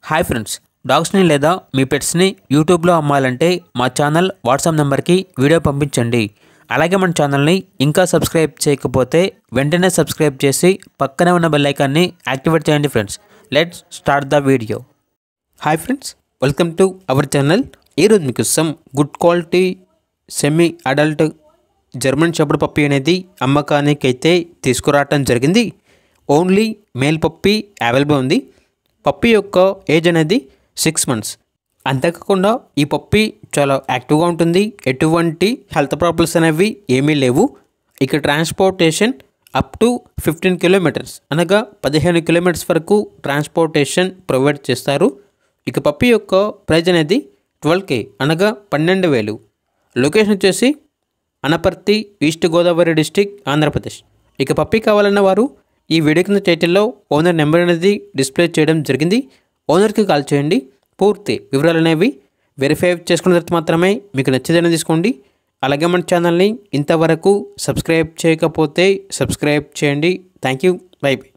Hi friends, డాగ్స్ని లేదా మీ పెట్స్ని యూట్యూబ్లో అమ్మాలంటే మా ఛానల్ వాట్సాప్ నెంబర్కి వీడియో పంపించండి. అలాగే మన ఛానల్ని ఇంకా సబ్స్క్రైబ్ చేయకపోతే వెంటనే సబ్స్క్రైబ్ చేసి పక్కనే ఉన్న బెల్ ఐకాన్ని యాక్టివేట్ చేయండి friends. Let's start the video. Hi friends, welcome to our channel. ఈరోజు మీకు some good quality semi adult German shepherd puppy అనేది అమ్మకానికి అయితే తీసుకురావటం జరిగింది. ఓన్లీ మేల్ పప్పీ అవైలబుల్ ఉంది. పప్పీ యొక్క ఏజ్ అనేది 6 months. అంతేకాకుండా ఈ పప్పీ చాలా యాక్టివ్గా ఉంటుంది. ఎటువంటి హెల్త్ ప్రాబ్లమ్స్ అనేవి ఏమీ లేవు. ఇక ట్రాన్స్పోర్టేషన్ అప్ టు 15 kilometers అనగా 15 kilometers వరకు ట్రాన్స్పోర్టేషన్ ప్రొవైడ్ చేస్తారు. ఇక పప్పీ యొక్క ప్రైజ్ అనేది 12K అనగా 12,000. లొకేషన్ వచ్చేసి అనపర్తి, ఈస్ట్ గోదావరి డిస్టిక్, ఆంధ్రప్రదేశ్. ఇక పప్పీ కావాలన్న వారు ఈ వీడియో కింద టైటిల్లో ఓనర్ నెంబర్ అనేది డిస్ప్లే చేయడం జరిగింది. ఓనర్కి కాల్ చేయండి. పూర్తి వివరాలు అనేవి వెరిఫై చేసుకున్న తర్వాత మాత్రమే మీకు నచ్చేదని తీసుకోండి. అలాగే మన ఛానల్ని ఇంతవరకు సబ్స్క్రైబ్ చేయకపోతే సబ్స్క్రైబ్ చేయండి. Thank you. By by.